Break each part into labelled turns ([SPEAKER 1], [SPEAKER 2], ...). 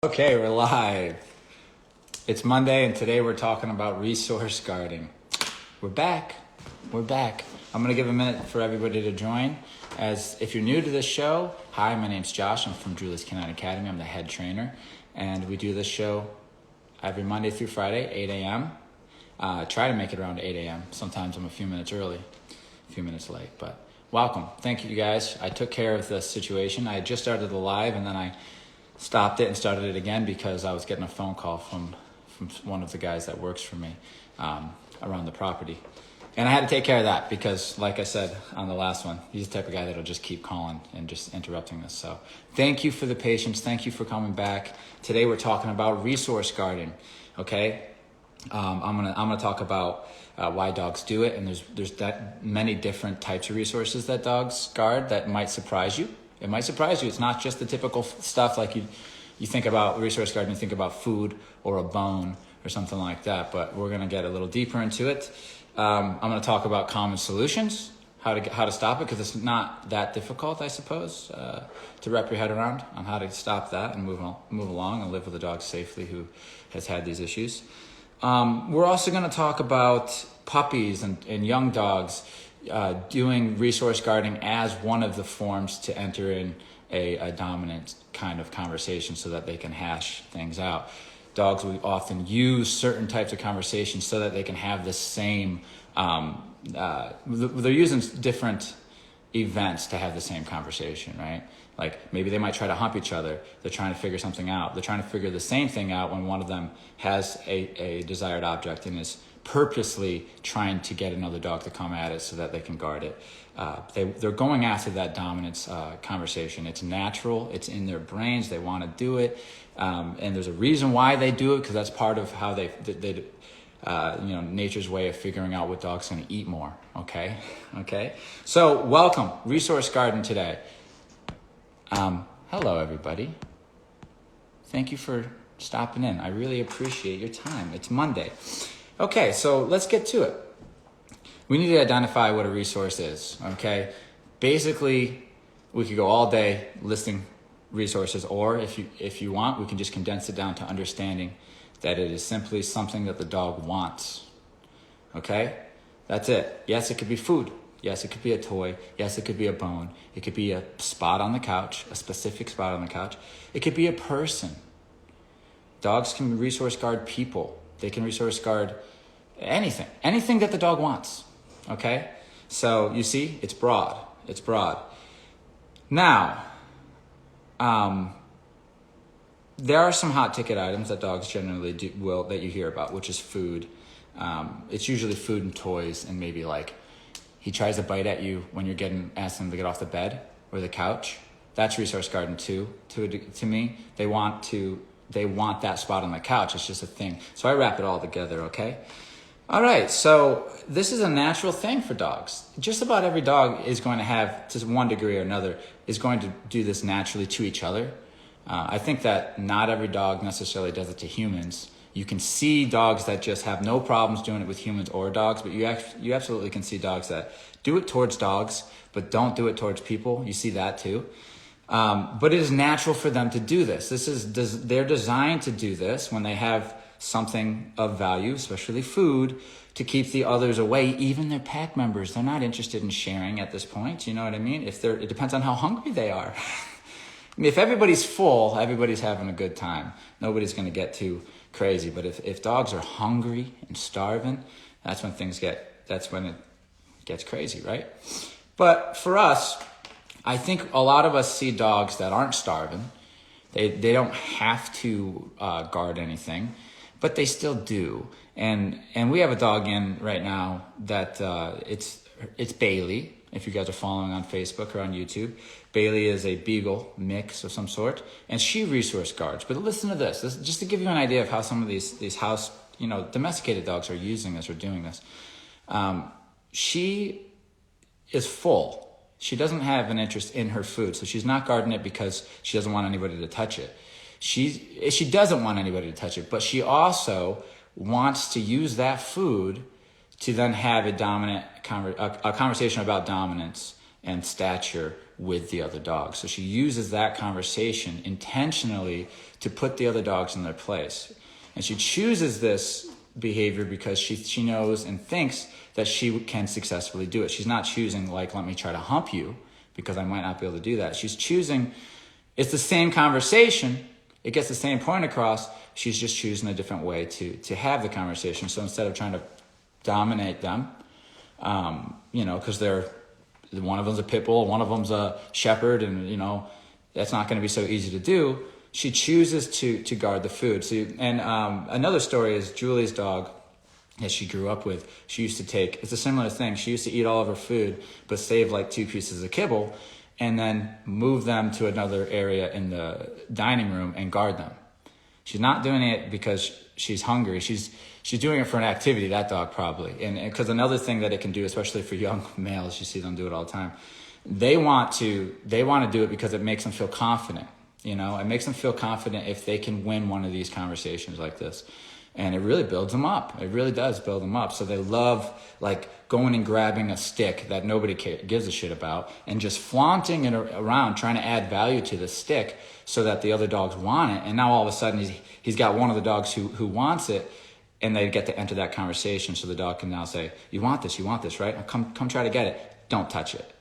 [SPEAKER 1] Okay, we're live. It's Monday, and today we're talking about resource guarding. We're back. I'm going to give a minute for everybody to join. As if you're new to this show, hi, my name's Josh. I'm from Drew's Canine Academy. I'm the head trainer, and we do this show every Monday through Friday, 8 a.m. Try to make it around 8 a.m. Sometimes I'm a few minutes early, a few minutes late, but welcome. Thank you, guys. I took care of the situation. I had just started the live, and then I stopped it and started it again because I was getting a phone call from one of the guys that works for me around the property. And I had to take care of that because, like I said on the last one, he's the type of guy that'll just keep calling and just interrupting us. So thank you for the patience. Thank you for coming back. Today we're talking about resource guarding, okay? I'm gonna talk about why dogs do it, and there's that many different types of resources that dogs guard that might surprise you. It might surprise you. It's not just the typical stuff like you think about resource guarding, you think about food or a bone or something like that, but we're going to get a little deeper into it. I'm going to talk about common solutions, how to stop it, because it's not that difficult, I suppose, to wrap your head around on how to stop that and move along and live with a dog safely who has had these issues. We're also going to talk about puppies and young dogs doing resource guarding as one of the forms to enter in a dominant kind of conversation so that they can hash things out. Dogs will often use certain types of conversations so that they can have the same, they're using different events to have the same conversation, right? Like maybe they might try to hump each other. They're trying to figure something out. They're trying to figure the same thing out when one of them has a desired object and is purposely trying to get another dog to come at it so that they can guard it. They're going after that dominance conversation. It's natural. It's in their brains. They want to do it. And there's a reason why they do it, because that's part of how they nature's way of figuring out what dog's going to eat more. Okay. So welcome, resource guarding today. Hello, everybody. Thank you for stopping in. I really appreciate your time. It's Monday. Okay, so let's get to it. We need to identify what a resource is, okay? Basically, we could go all day listing resources, or if you want, we can just condense it down to understanding that it is simply something that the dog wants, okay? That's it. Yes, it could be food. Yes, it could be a toy. Yes, it could be a bone. It could be a spot on the couch, a specific spot on the couch. It could be a person. Dogs can resource guard people. They can resource guard anything that the dog wants, okay? So you see, it's broad. Now, there are some hot ticket items that dogs generally that you hear about, which is food. It's usually food and toys, and maybe like he tries to bite at you when you're asking him to get off the bed or the couch. That's resource guarding too. To me, they want that spot on the couch. It's just a thing. So I wrap it all together, okay? All right, so this is a natural thing for dogs. Just about every dog is going to have, to one degree or another, is going to do this naturally to each other. I think that not every dog necessarily does it to humans. You can see dogs that just have no problems doing it with humans or dogs, but you absolutely can see dogs that do it towards dogs, but don't do it towards people. You see that too. But it is natural for them to do this. They're designed to do this when they have something of value, especially food, to keep the others away, even their pack members. They're not interested in sharing at this point. You know what I mean? It depends on how hungry they are. I mean, if everybody's full, everybody's having a good time. Nobody's going to get too crazy. But if dogs are hungry and starving, that's when it gets crazy, right? But for us, I think a lot of us see dogs that aren't starving. They don't have to guard anything, but they still do. And we have a dog in right now that it's Bailey. If you guys are following on Facebook or on YouTube, Bailey is a beagle mix of some sort, and she resource guards. But listen to this just to give you an idea of how some of these house, domesticated dogs are using this or doing this. She is full. She doesn't have an interest in her food, so she's not guarding it because she doesn't want anybody to touch it. She doesn't want anybody to touch it, but she also wants to use that food to then have a conversation about dominance and stature with the other dogs. So she uses that conversation intentionally to put the other dogs in their place. And she chooses this behavior because she knows and thinks that she can successfully do it. She's not choosing like, let me try to hump you because I might not be able to do that. She's choosing, it's the same conversation. It gets the same point across. She's just choosing a different way to have the conversation. So instead of trying to dominate them, because one of them's a pit bull, one of them's a shepherd, and that's not going to be so easy to do. She chooses to guard the food. Another story is Julie's dog that she grew up with. She used to take, it's a similar thing. She used to eat all of her food, but save like 2 pieces of kibble and then move them to another area in the dining room and guard them. She's not doing it because she's hungry. She's doing it for an activity, that dog probably. And because another thing that it can do, especially for young males, you see them do it all the time. They want to do it because it makes them feel confident. It makes them feel confident if they can win one of these conversations like this. And it really builds them up. It really does build them up. So they love like going and grabbing a stick that nobody gives a shit about and just flaunting it around, trying to add value to the stick so that the other dogs want it. And now all of a sudden he's got one of the dogs who wants it, and they get to enter that conversation. So the dog can now say, you want this, right? Come try to get it. Don't touch it.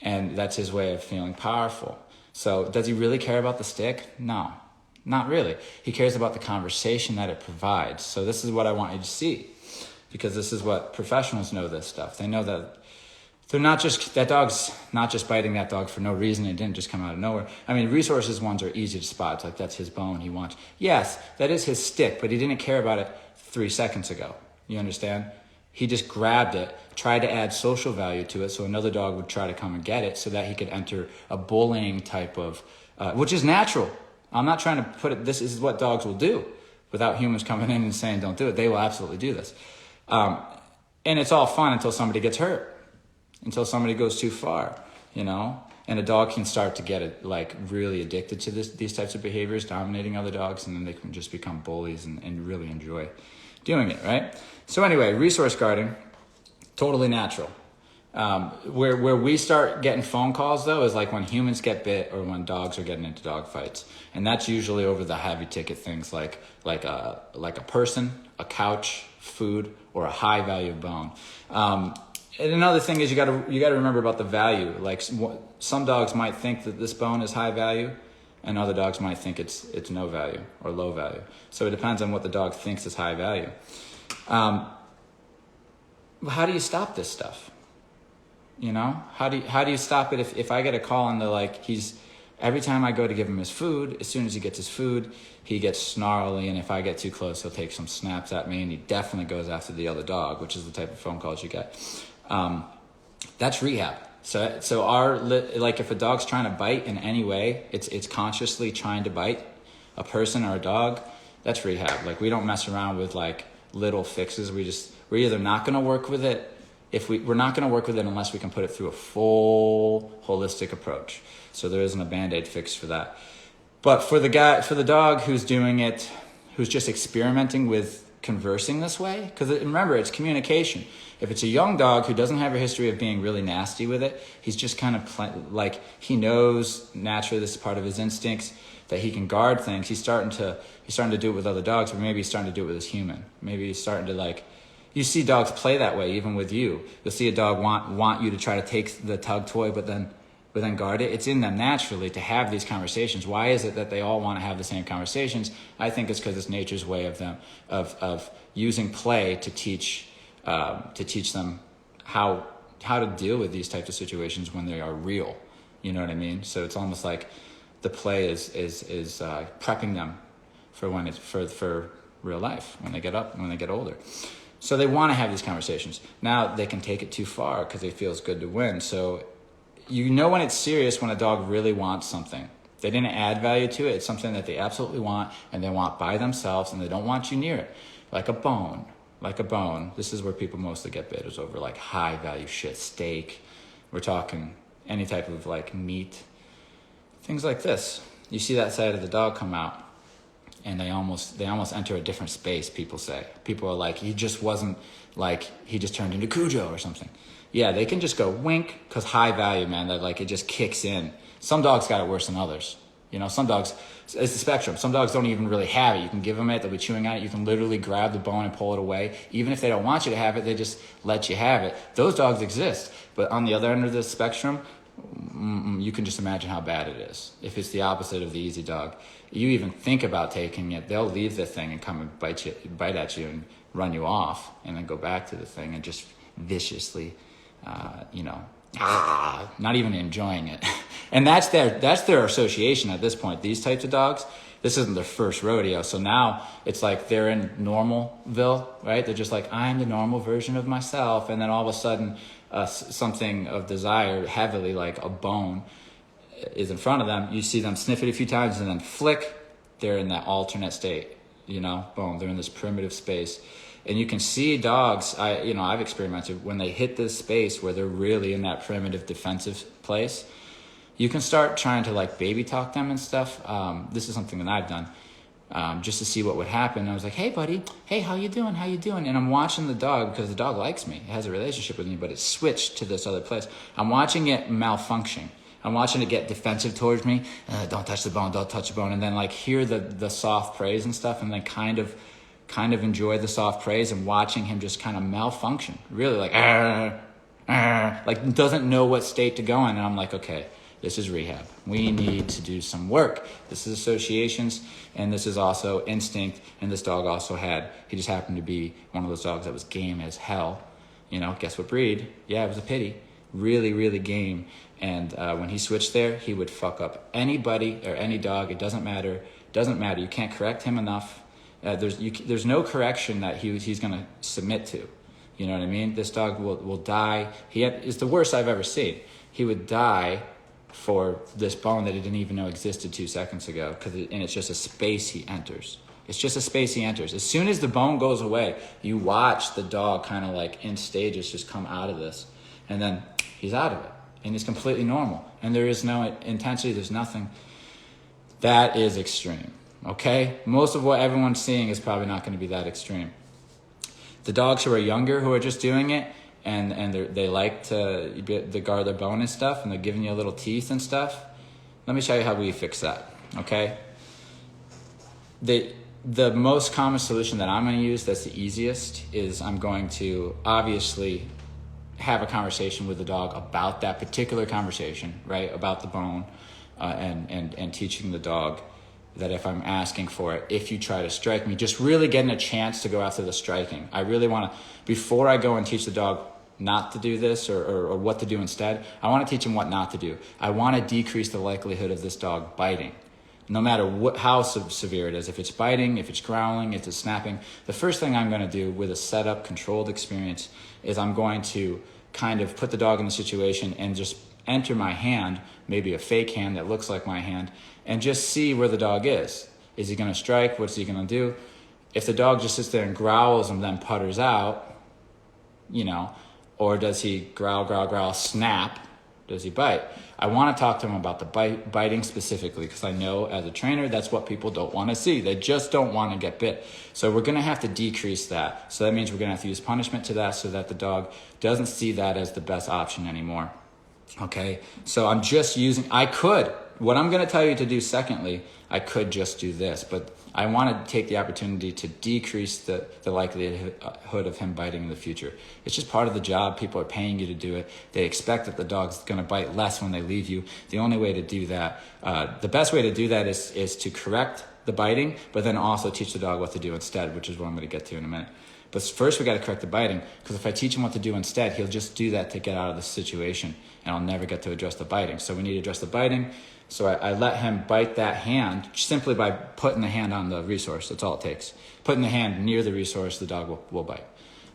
[SPEAKER 1] And that's his way of feeling powerful. So does he really care about the stick? No. Not really. He cares about the conversation that it provides. So this is what I want you to see, because this is what professionals know this stuff. They know that that dog's not just biting that dog for no reason. It didn't just come out of nowhere. I mean, resources ones are easy to spot. It's like, that's his bone he wants. Yes, that is his stick, but he didn't care about it 3 seconds ago. You understand? He just grabbed it, tried to add social value to it so another dog would try to come and get it so that he could enter a bullying type of, which is natural. I'm not trying to put it, this is what dogs will do without humans coming in and saying don't do it. They will absolutely do this. And it's all fun until somebody gets hurt, until somebody goes too far, and a dog can start to get really addicted to these types of behaviors, dominating other dogs, and then they can just become bullies and really enjoy doing it, right? So anyway, resource guarding, totally natural. Where we start getting phone calls though is like when humans get bit or when dogs are getting into dog fights, and that's usually over the heavy ticket things like a person, a couch, food, or a high value bone. And another thing is you got to remember about the value. Like some dogs might think that this bone is high value, and other dogs might think it's no value or low value. So it depends on what the dog thinks is high value. How do you stop this stuff? How do you stop it if I get a call and they're like, every time I go to give him his food, as soon as he gets his food, he gets snarly, and if I get too close, he'll take some snaps at me, and he definitely goes after the other dog, which is the type of phone calls you get. That's rehab. So if a dog's trying to bite in any way, it's consciously trying to bite a person or a dog, that's rehab. Like, we don't mess around with like little fixes. We're either not going to work with it. We're not going to work with it unless we can put it through a full holistic approach. So there isn't a Band-Aid fix for that. But for the dog who's doing it, who's just experimenting with conversing this way, because remember, it's communication. If it's a young dog who doesn't have a history of being really nasty with it, he's just kind of he knows naturally, this is part of his instincts, that he can guard things. He's starting to do it with other dogs, but maybe he's starting to do it with his human. Maybe he's starting to you see dogs play that way, even with you. You'll see a dog want you to try to take the tug toy, but then guard it. It's in them naturally to have these conversations. Why is it that they all want to have the same conversations? I think it's because it's nature's way of using play to teach them how to deal with these types of situations when they are real. You know what I mean? So it's almost like the play is prepping them for real life when they get older. So they want to have these conversations. Now they can take it too far because it feels good to win. So when it's serious when a dog really wants something. They didn't add value to it. It's something that they absolutely want, and they want by themselves, and they don't want you near it. Like a bone. This is where people mostly get bit, is over like high value shit, steak. We're talking any type of like meat. Things like this. You see that side of the dog come out, and they almost enter a different space, people say. People are like, he just turned into Cujo or something. yeah, they can just go wink because high value, man, that like it just kicks in. Some dogs got it worse than others. You know, some dogs, it's the spectrum. Some dogs don't even really have it. You can give them it, they'll be chewing on it. You can literally grab the bone and pull it away. Even if they don't want you to have it, they just let you have it. Those dogs exist. But on the other end of the spectrum, you can just imagine how bad it is. If it's the opposite of the easy dog, you even think about taking it, they'll leave the thing and come and bite at you and run you off, and then go back to the thing and just viciously, not even enjoying it. And that's their association at this point. These types of dogs, this isn't their first rodeo. So now it's like they're in Normalville, right? They're just like, I'm the normal version of myself. And then all of a sudden, something of desire, heavily like a bone, is in front of them. You see them sniff it a few times and then flick. They're in that alternate state, boom. They're in this primitive space. And you can see dogs, I've experimented, when they hit this space where they're really in that primitive defensive place, you can start trying to like baby talk them and stuff. This is something that I've done just to see what would happen. I was like, hey buddy, hey, how you doing? And I'm watching the dog because the dog likes me. It has a relationship with me, but it switched to this other place. I'm watching it malfunction. I'm watching it get defensive towards me. Don't touch the bone, don't touch the bone. And then like hear the soft praise and stuff, and then kind of enjoy the soft praise, and watching him just kind of malfunction. Really like, like doesn't know what state to go in. And I'm like, okay, this is rehab. We need to do some work. This is associations, and this is also instinct. And this dog also he just happened to be one of those dogs that was game as hell. Guess what breed? Yeah, it was a pity. Really, really game. And when he switched there, he would fuck up anybody or any dog. It doesn't matter. You can't correct him enough. There's no correction that he's going to submit to. You know what I mean? This dog will die. It's the worst I've ever seen. He would die for this bone that he didn't even know existed 2 seconds ago, and it's just a space he enters. It's just a space he enters. As soon as the bone goes away, you watch the dog kind of like in stages just come out of this, and then he's out of it, and he's completely normal, and there is no intensity. There's nothing. That is extreme. Okay, most of what everyone's seeing is probably not going to be that extreme. The dogs who are younger, who are just doing it, and they like to guard their bone and stuff, and they're giving you a little teeth and stuff. Let me show you how we fix that. Okay. The most common solution that I'm going to use, that's the easiest, is I'm going to obviously have a conversation with the dog about that particular conversation, right? About the bone, and teaching the dog that if I'm asking for it, if you try to strike me, just really getting a chance to go after the striking. I really want to, before I go and teach the dog not to do this or what to do instead, I want to teach him what not to do. I want to decrease the likelihood of this dog biting. No matter how severe it is, if it's biting, if it's growling, if it's snapping, the first thing I'm going to do with a setup, controlled experience is I'm going to kind of put the dog in the situation and just enter my hand, maybe a fake hand that looks like my hand, and just see where the dog is. Is he going to strike? What's he going to do? If the dog just sits there and growls and then putters out, or does he growl, snap? Does he bite? I want to talk to him about the biting specifically, because I know as a trainer, that's what people don't want to see. They just don't want to get bit. So we're going to have to decrease that. So that means we're going to have to use punishment to that so that the dog doesn't see that as the best option anymore. Okay, so I'm just what I'm going to tell you to do secondly, I could just do this, but I want to take the opportunity to decrease the likelihood of him biting in the future. It's just part of the job. People are paying you to do it. They expect that the dog's going to bite less when they leave you. The only way to do that, the best way to do that is to correct the biting, but then also teach the dog what to do instead, which is what I'm going to get to in a minute. But first we got to correct the biting, because if I teach him what to do instead, he'll just do that to get out of the situation, and I'll never get to address the biting. So we need to address the biting. So I let him bite that hand simply by putting the hand on the resource. That's all it takes. Putting the hand near the resource, the dog will bite.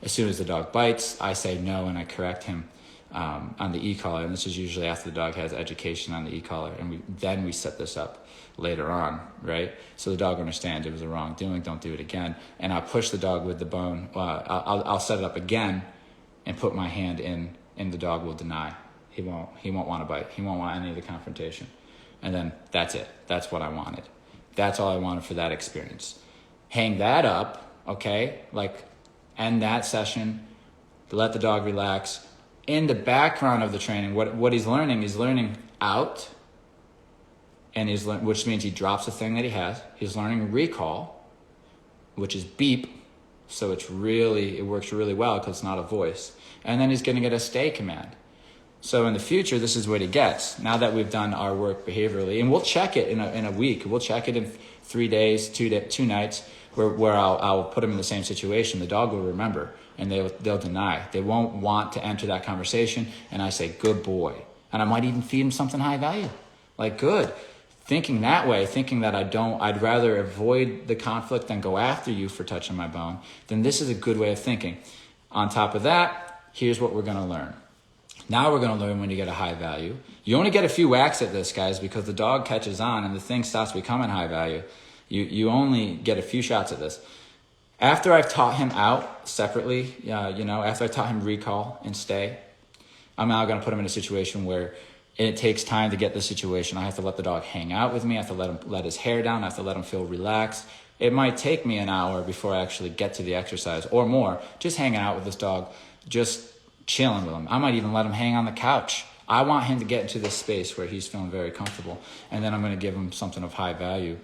[SPEAKER 1] As soon as the dog bites, I say no, and I correct him on the e-collar. And this is usually after the dog has education on the e-collar. And then we set this up later on, right? So the dog understands it was a wrongdoing, don't do it again. And I'll push the dog with the bone. I'll set it up again and put my hand in, and the dog will deny. He won't want to bite. He won't want any of the confrontation. And then that's it. That's what I wanted. That's all I wanted for that experience. Hang that up, okay? Like, end that session, let the dog relax, in the background of the training, what he's learning out, and which means he drops the thing that he has. He's learning recall, which is beep, so it works really well because it's not a voice. And then he's going to get a stay command. So in the future, this is what he gets. Now that we've done our work behaviorally, and we'll check it in a week. We'll check it in 3 days, 2 nights, where I'll put him in the same situation. The dog will remember, and they'll deny. They won't want to enter that conversation. And I say, good boy. And I might even feed him something high value, like good. Thinking that way, thinking that I'd rather avoid the conflict than go after you for touching my bone, then this is a good way of thinking. On top of that, here's what we're going to learn. Now we're going to learn when you get a high value. You only get a few whacks at this, guys, because the dog catches on and the thing stops becoming high value. You only get a few shots at this. After I've taught him out separately, after I've taught him recall and stay, I'm now going to put him in a situation where it takes time to get the situation. I have to let the dog hang out with me. I have to let his hair down. I have to let him feel relaxed. It might take me an hour before I actually get to the exercise or more, just hanging out with this dog, just chilling with him. I might even let him hang on the couch. I want him to get into this space where he's feeling very comfortable. And then I'm going to give him something of high value.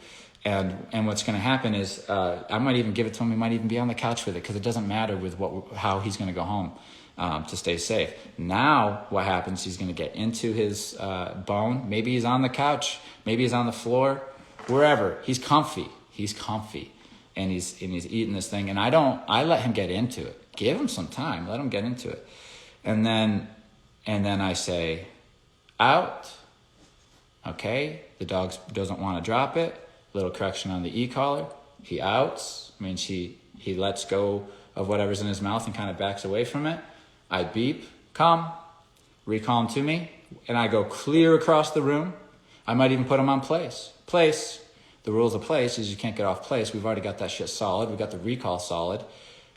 [SPEAKER 1] And what's going to happen is I might even give it to him. He might even be on the couch with it because it doesn't matter with how he's going to go home to stay safe. Now what happens, he's going to get into his bone. Maybe he's on the couch. Maybe he's on the floor. Wherever. He's comfy. And he's eating this thing. And I let him get into it. Give him some time. Let him get into it. And then I say, out. Okay. The dog doesn't want to drop it. Little correction on the e-collar. He outs. Means he lets go of whatever's in his mouth and kind of backs away from it. I beep, come, recall him to me, and I go clear across the room. I might even put him on place. Place. The rules of place is you can't get off place. We've already got that shit solid. We've got the recall solid.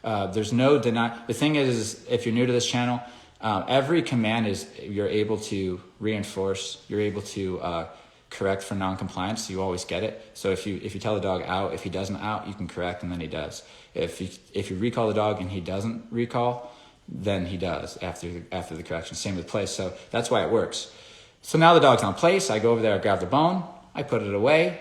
[SPEAKER 1] There's no deny. The thing is, if you're new to this channel, every command you're able to reinforce. You're able to correct for non-compliance. So you always get it. So if you tell the dog out, if he doesn't out, you can correct, and then he does. If you recall the dog and he doesn't recall, then he does after the correction. Same with place. So that's why it works. So now the dog's on place. I go over there, I grab the bone, I put it away.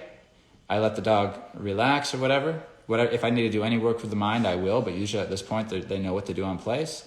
[SPEAKER 1] I let the dog relax or whatever. If I need to do any work with the mind, I will. But usually at this point, they know what to do on place.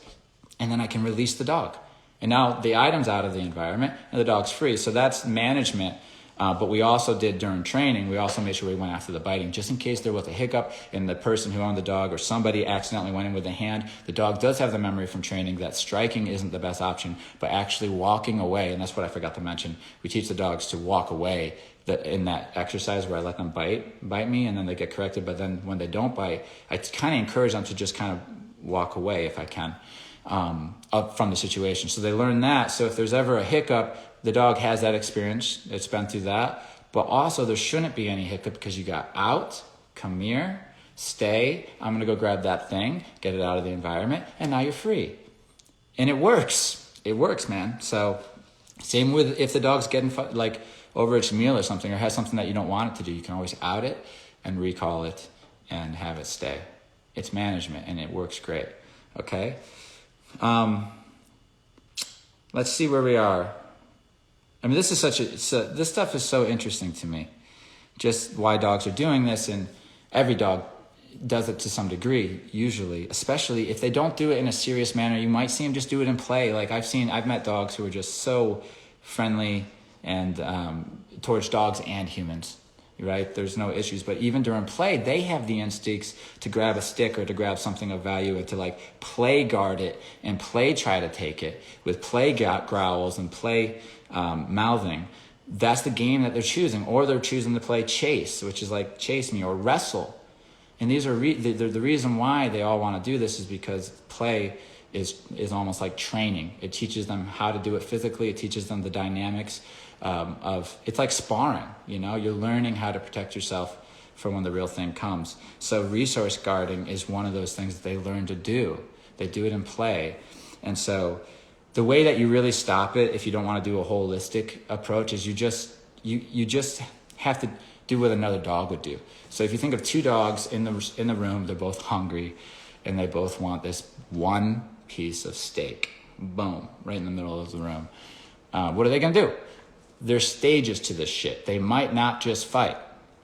[SPEAKER 1] And then I can release the dog. And now the item's out of the environment and the dog's free. So that's management. But we also did during training, we also made sure we went after the biting, just in case there was a hiccup and the person who owned the dog or somebody accidentally went in with a hand. The dog does have the memory from training that striking isn't the best option, but actually walking away, and that's what I forgot to mention. We teach the dogs to walk away in that exercise where I let them bite me and then they get corrected. But then when they don't bite, I kind of encourage them to just kind of walk away if I can, up from the situation. So they learn that. So if there's ever a hiccup, the dog has that experience. It's been through that. But also there shouldn't be any hiccup because you got out, come here, stay. I'm going to go grab that thing, get it out of the environment, and now you're free. And it works. It works, man. So same with if the dog's getting like over its meal or something, or has something that you don't want it to do, you can always out it and recall it and have it stay. It's management and it works great. Okay. Let's see where we are. I mean, this stuff is so interesting to me, just why dogs are doing this, and every dog does it to some degree, usually, especially if they don't do it in a serious manner. You might see them just do it in play. Like I've met dogs who are just so friendly and towards dogs and humans, right? There's no issues, but even during play, they have the instincts to grab a stick or to grab something of value and to like play guard it and play try to take it with play growls and play mouthing. That's the game that they're choosing, or they're choosing to play chase, which is like chase me, or wrestle. And these are the reason why they all want to do this is because play is almost like training. It teaches them how to do it physically. It teaches them the dynamics of it's like sparring. You're learning how to protect yourself for when the real thing comes. So resource guarding is one of those things that they learn to do. They do it in play, and so the way that you really stop it, if you don't want to do a holistic approach, is you just have to do what another dog would do. So if you think of two dogs in the room, they're both hungry, and they both want this one piece of steak. boom, right in the middle of the room. What are they going to do? There's stages to this shit. They might not just fight.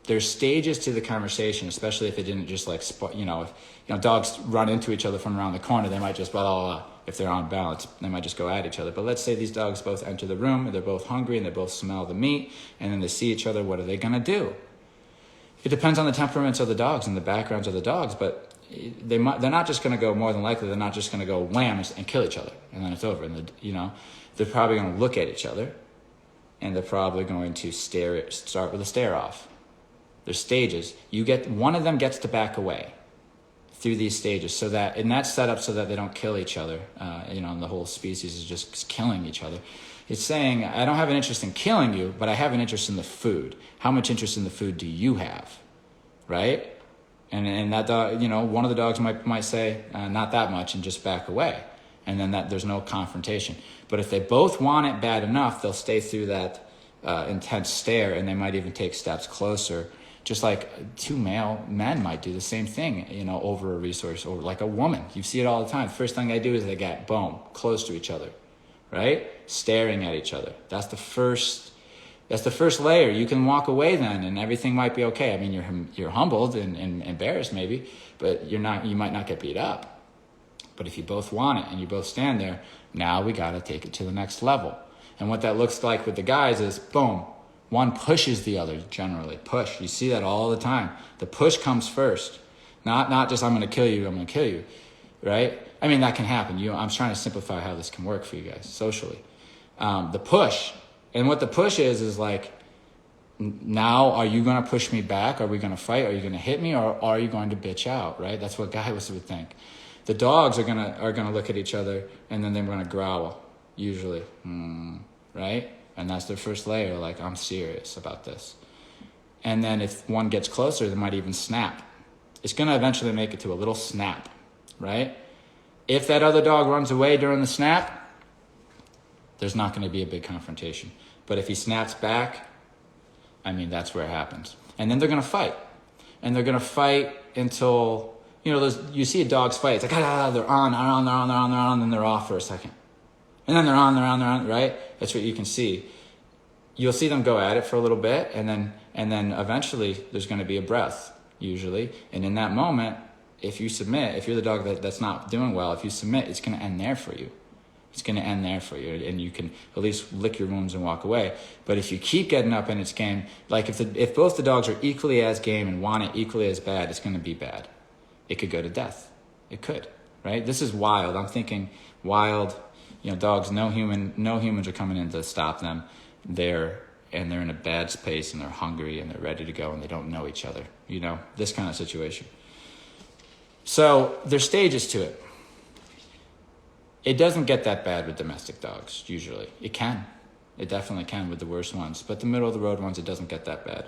[SPEAKER 1] There's stages to the conversation, especially if it didn't just like, if dogs run into each other from around the corner, they might just, blah, blah, blah. If they're on balance, they might just go at each other. But let's say these dogs both enter the room and they're both hungry and they both smell the meat and then they see each other. What are they going to do? It depends on the temperaments of the dogs and the backgrounds of the dogs, but they're not just going to go, more than likely, they're not just going to go wham and kill each other and then it's over. And they're probably going to look at each other and they're probably going to start with a stare off. There's stages. One of them gets to back away through these stages, and that's set up so that they don't kill each other. And the whole species is just killing each other. It's saying, I don't have an interest in killing you, but I have an interest in the food. How much interest in the food do you have, right? And that dog, one of the dogs might say, not that much, and just back away. And then there's no confrontation. But if they both want it bad enough, they'll stay through that intense stare, and they might even take steps closer. Just like two male men might do the same thing, over a resource, or like a woman. You see it all the time. The first thing they do is they get, boom, close to each other, right? Staring at each other. That's the first layer. You can walk away then and everything might be okay. I mean, you're humbled and embarrassed maybe, but you might not get beat up. But if you both want it and you both stand there, now we got to take it to the next level. And what that looks like with the guys is, boom, one pushes the other, generally. Push. You see that all the time. The push comes first. Not just, I'm going to kill you, right? I mean, that can happen. I'm trying to simplify how this can work for you guys socially. The push. And what the push is like, now are you going to push me back? Are we going to fight? Are you going to hit me? Or are you going to bitch out, right? That's what guys would think. The dogs are gonna look at each other and then they're going to growl, usually, right? And that's their first layer, like, I'm serious about this. And then if one gets closer, they might even snap. It's going to eventually make it to a little snap, right? If that other dog runs away during the snap, there's not going to be a big confrontation. But if he snaps back, that's where it happens. And then they're going to fight. And they're going to fight until, you see a dog's fight. It's like, they're on, and they're off for a second. And then they're on, right? That's what you can see. You'll see them go at it for a little bit, and then eventually there's going to be a breath, usually. And in that moment, if you submit, if you're the dog that's not doing well, if you submit, it's going to end there for you. It's going to end there for you, and you can at least lick your wounds and walk away. But if you keep getting up and it's game, like if both the dogs are equally as game and want it equally as bad, it's going to be bad. It could go to death. It could, right? This is wild. I'm thinking wild. Dogs, no humans are coming in to stop them. They're in a bad space and they're hungry and they're ready to go and they don't know each other. This kind of situation. So there's stages to it. It doesn't get that bad with domestic dogs, usually. It can. It definitely can with the worst ones. But the middle of the road ones, it doesn't get that bad.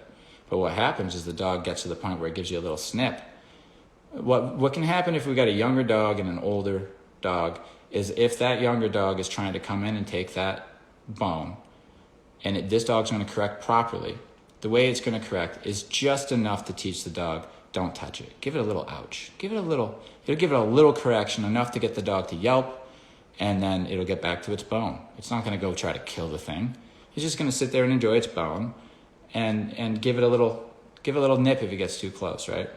[SPEAKER 1] But what happens is the dog gets to the point where it gives you a little snip. What can happen if we got a younger dog and an older dog is if that younger dog is trying to come in and take that bone, and this dog's going to correct properly, the way it's going to correct is just enough to teach the dog, don't touch it. Give it a little ouch. It'll give it a little correction, enough to get the dog to yelp, and then it'll get back to its bone. It's not going to go try to kill the thing. It's just going to sit there and enjoy its bone and give it a little nip if it gets too close, right?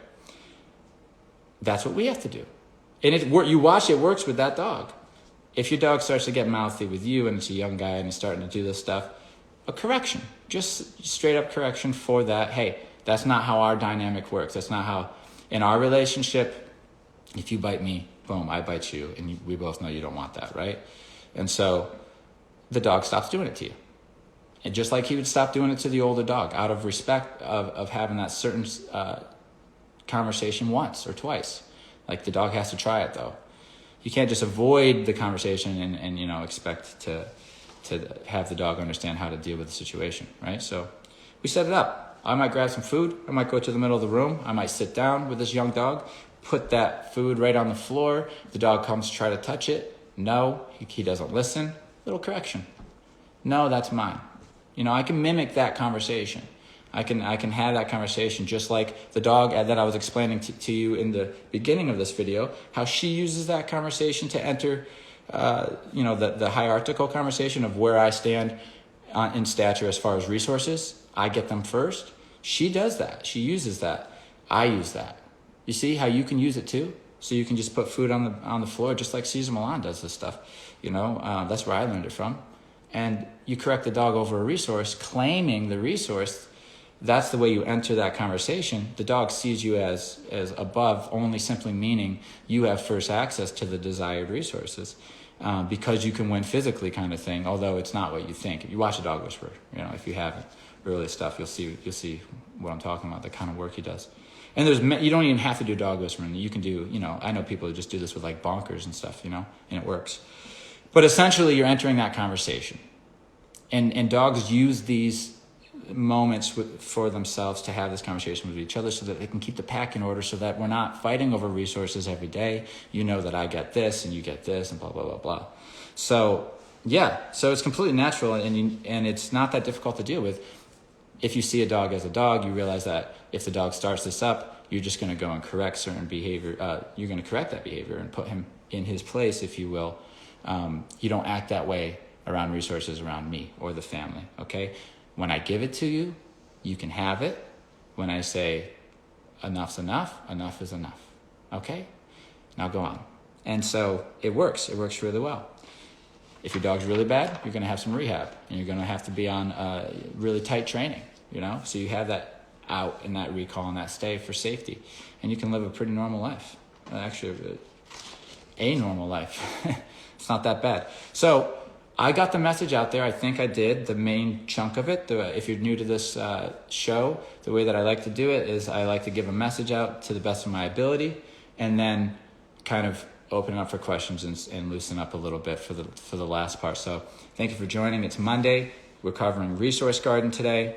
[SPEAKER 1] That's what we have to do. And you watch it works with that dog. If your dog starts to get mouthy with you and it's a young guy and he's starting to do this stuff, a correction, just straight up correction for that. Hey, that's not how our dynamic works. That's not how, in our relationship, if you bite me, boom, I bite you. And we both know you don't want that, right? And so the dog stops doing it to you. And just like he would stop doing it to the older dog out of respect of having that certain conversation once or twice. Like the dog has to try it though. You can't just avoid the conversation and expect to have the dog understand how to deal with the situation, right? So we set it up. I might grab some food. I might go to the middle of the room. I might sit down with this young dog, put that food right on the floor. The dog comes to try to touch it. No, he doesn't listen. Little correction. No, that's mine. I can mimic that conversation. I can have that conversation just like the dog that I was explaining to you in the beginning of this video, how she uses that conversation to enter the hierarchical conversation of where I stand in stature as far as resources. I get them first. She does that. She uses that. I use that. You see how you can use it too? So you can just put food on the floor, just like Cesar Millan does this stuff. That's where I learned it from. And you correct the dog over a resource, claiming the resource. That's the way you enter that conversation. The dog sees you as above, only simply meaning you have first access to the desired resources, because you can win physically, kind of thing. Although it's not what you think. If you watch a dog whisperer, if you haven't, early stuff, you'll see what I'm talking about, the kind of work he does. And you don't even have to do dog whispering. You can do, I know people who just do this with like bonkers and stuff, and it works. But essentially, you're entering that conversation. And dogs use these moments for themselves to have this conversation with each other so that they can keep the pack in order, so that we're not fighting over resources every day. You know that I get this and you get this and blah, blah, blah, blah. So, so it's completely natural, and it's not that difficult to deal with. If you see a dog as a dog, you realize that if the dog starts this up, you're just going to go and correct certain behavior. You're going to correct that behavior and put him in his place, if you will. You don't act that way around resources around me or the family, okay? When I give it to you, you can have it. When I say enough's enough, enough is enough, okay? Now go on. And so it works. It works really well. If your dog's really bad, you're going to have some rehab, and you're going to have to be on really tight training, so you have that out and that recall and that stay for safety, and you can live a pretty normal life. Actually, a normal life. It's not that bad. So I got the message out there. I think I did the main chunk of it. If you're new to this show, the way that I like to do it is I like to give a message out to the best of my ability, and then kind of open it up for questions and loosen up a little bit for the last part. So thank you for joining. It's Monday. We're covering Resource Garden today,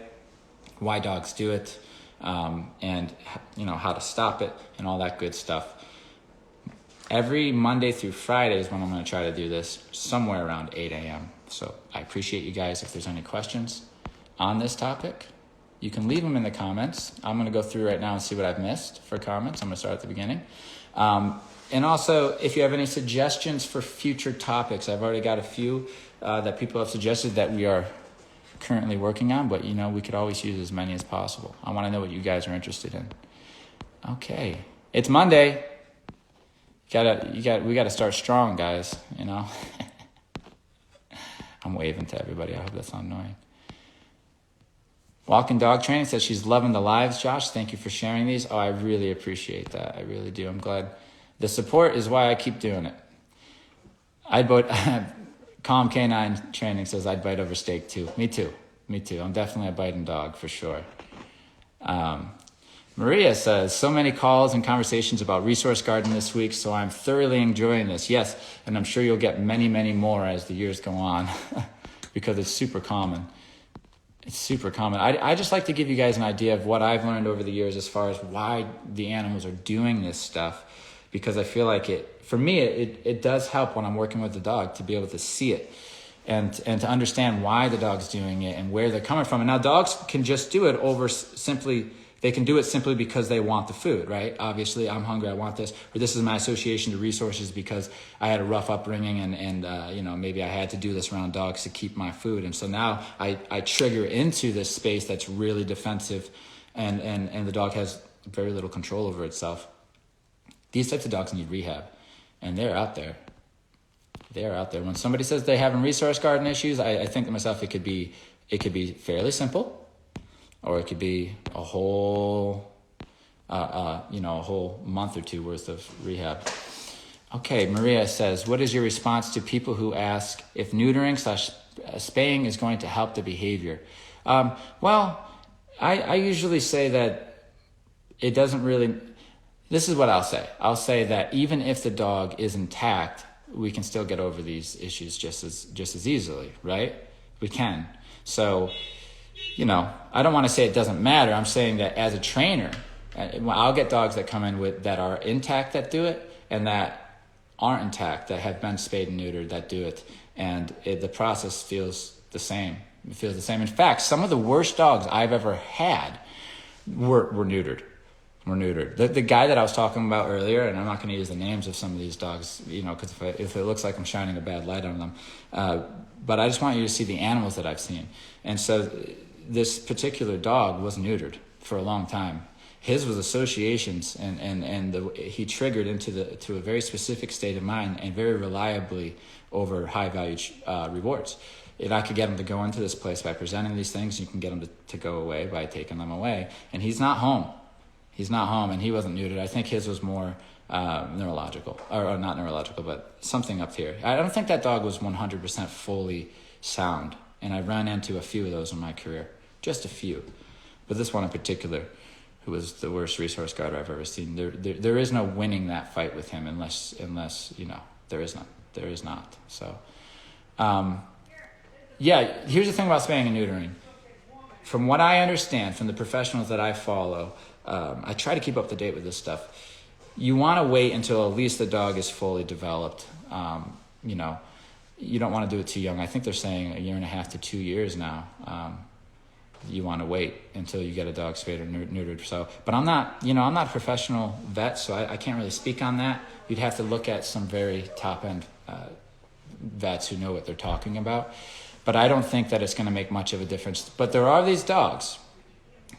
[SPEAKER 1] why dogs do it, and how to stop it and all that good stuff. Every Monday through Friday is when I'm going to try to do this, somewhere around 8 a.m. So I appreciate you guys. If there's any questions on this topic, you can leave them in the comments. I'm going to go through right now and see what I've missed for comments. I'm going to start at the beginning. And also, if you have any suggestions for future topics, I've already got a few that people have suggested that we are currently working on, but we could always use as many as possible. I want to know what you guys are interested in. Okay, it's Monday. We got to start strong, guys. I'm waving to everybody. I hope that's not annoying. Walking Dog Training says she's loving the lives. Josh, thank you for sharing these. Oh, I really appreciate that. I really do. I'm glad. The support is why I keep doing it. Calm Canine Training says I'd bite over steak too. Me too. I'm definitely a biting dog for sure. Maria says, so many calls and conversations about Resource Garden this week, so I'm thoroughly enjoying this. Yes, and I'm sure you'll get many, many more as the years go on because it's super common. It's super common. I just like to give you guys an idea of what I've learned over the years as far as why the animals are doing this stuff, because I feel like it does help when I'm working with the dog to be able to see it and to understand why the dog's doing it and where they're coming from. And now dogs can just do it they can do it simply because they want the food, right? Obviously, I'm hungry, I want this, or this is my association to resources because I had a rough upbringing and maybe I had to do this around dogs to keep my food. And so now I trigger into this space that's really defensive and the dog has very little control over itself. These types of dogs need rehab, and they're out there. They're out there. When somebody says they're having Resource Garden issues, I think to myself, it could be fairly simple, or it could be a whole month or two worth of rehab. Okay, Maria says, what is your response to people who ask if neutering/spaying is going to help the behavior? Well, I usually say that it doesn't really. This is what I'll say. I'll say that even if the dog is intact, we can still get over these issues just as easily, right? We can. So, I don't want to say it doesn't matter. I'm saying that as a trainer, I'll get dogs that come in that are intact that do it, and that aren't intact, that have been spayed and neutered that do it. And the process feels the same. It feels the same. In fact, some of the worst dogs I've ever had were neutered. were neutered. The guy that I was talking about earlier, and I'm not going to use the names of some of these dogs, you know, because if it looks like I'm shining a bad light on them, but I just want you to see the animals that I've seen. And so this particular dog was neutered for a long time. His was associations, and he triggered to a very specific state of mind, and very reliably over high value rewards. If I could get him to go into this place by presenting these things, you can get him to go away by taking them away. And he's not home. He's not home, and he wasn't neutered. I think his was more neurological, or not neurological, but something up here. I don't think that dog was 100% fully sound, and I ran into a few of those in my career, just a few. But this one in particular, who was the worst resource guard I've ever seen, there is no winning that fight with him unless you know, there is not. So, yeah, here's the thing about spaying and neutering. From what I understand from the professionals that I follow, I try to keep up to date with this stuff. You want to wait until at least the dog is fully developed. You know, you don't want to do it too young. I think they're saying 1.5 to 2 years now. You want to wait until you get a dog spayed or neutered. So, but I'm not a professional vet, so I can't really speak on that. You'd have to look at some very top end vets who know what they're talking about. But I don't think that it's going to make much of a difference. But there are these dogs.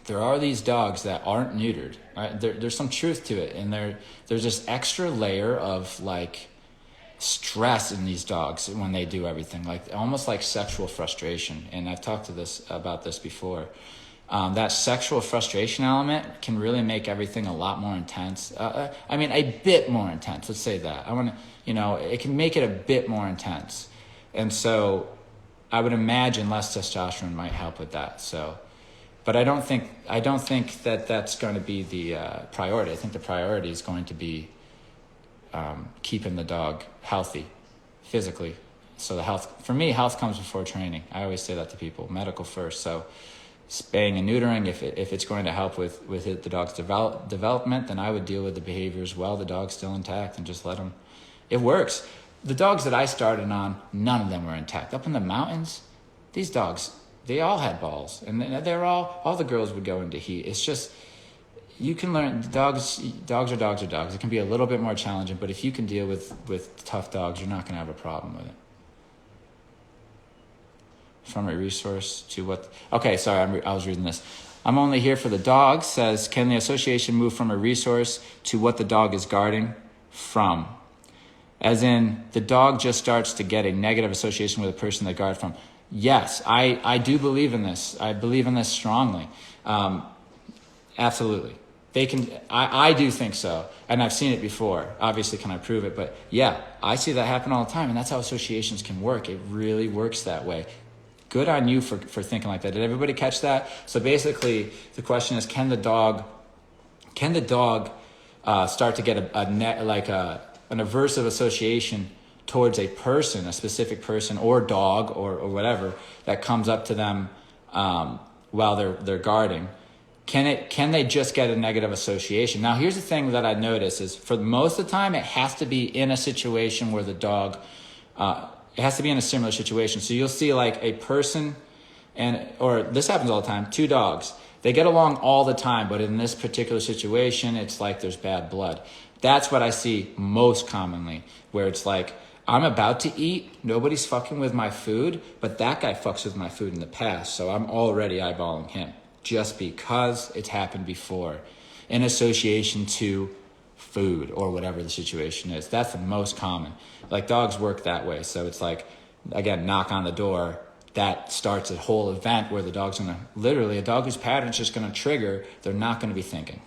[SPEAKER 1] There are these dogs that aren't neutered. Right? There's some truth to it, and there's this extra layer of like stress in these dogs when they do everything, like almost like sexual frustration. And I've talked about this before. That sexual frustration element can really make everything a lot more intense. I mean, a bit more intense. Let's say that. It can make it a bit more intense, and so I would imagine less testosterone might help with that. So, but I don't think that that's going to be the priority. I think the priority is going to be keeping the dog healthy, physically. So for me, health comes before training. I always say that to people, medical first. So spaying and neutering, if it's going to help with the dog's development, then I would deal with the behaviors while the dog's still intact and just let them. It works. The dogs that I started on, none of them were intact. Up in the mountains, these dogs, they all had balls, and they're all the girls would go into heat. It's just, you can learn. Dogs are dogs. It can be a little bit more challenging, but if you can deal with tough dogs, you're not going to have a problem with it. From a resource to what? Okay, sorry, I was reading this. I'm only here for the dog. Says, can the association move from a resource to what the dog is guarding from? As in, the dog just starts to get a negative association with a person they guard from. Yes, I do believe in this. I believe in this strongly. Absolutely. They can. I do think so, and I've seen it before. Obviously, can I prove it? But yeah, I see that happen all the time, and that's how associations can work. It really works that way. Good on you for thinking like that. Did everybody catch that? So basically, the question is, can the dog start to get an aversive association towards a person, a specific person or dog or whatever that comes up to them while they're guarding? Can they just get a negative association? Now, here's the thing that I notice is, for most of the time, it has to be in a situation where the dog, it has to be in a similar situation. So you'll see like a person or this happens all the time, two dogs. They get along all the time, but in this particular situation, it's like there's bad blood. That's what I see most commonly, where it's like, I'm about to eat, nobody's fucking with my food, but that guy fucks with my food in the past, so I'm already eyeballing him just because it's happened before in association to food or whatever the situation is. That's the most common. Like, dogs work that way. So it's like, again, knock on the door. That starts a whole event where the dog's going to, literally, a dog whose pattern's just going to trigger, they're not going to be thinking.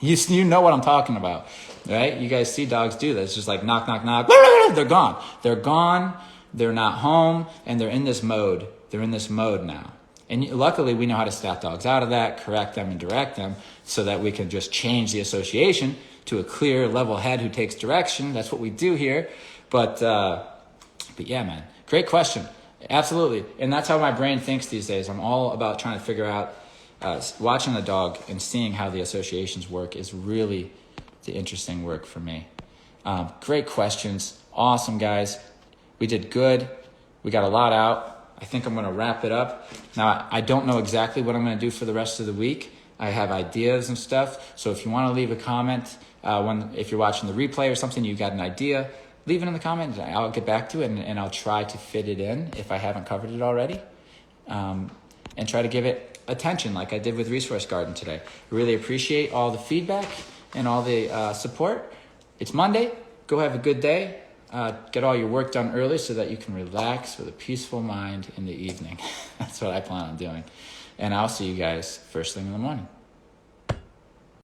[SPEAKER 1] You know what I'm talking about, right? You guys see dogs do this. It's just like knock, knock, knock. They're gone. They're gone. They're not home. And they're in this mode. They're in this mode now. And luckily, we know how to snap dogs out of that, correct them and direct them so that we can just change the association to a clear, level head who takes direction. That's what we do here. But yeah, man, great question. Absolutely. And that's how my brain thinks these days. I'm all about trying to figure out, watching the dog and seeing how the associations work is really the interesting work for me. Great questions. Awesome, guys. We did good. We got a lot out. I think I'm going to wrap it up. Now, I don't know exactly what I'm going to do for the rest of the week. I have ideas and stuff. So if you want to leave a comment, if you're watching the replay or something, you got an idea, leave it in the comments. I'll get back to it and I'll try to fit it in if I haven't covered it already. And try to give it attention like I did with Resource Garden today. I really appreciate all the feedback and all the support. It's Monday. Go have a good day. Get all your work done early so that you can relax with a peaceful mind in the evening. That's what I plan on doing. And I'll see you guys first thing in the morning.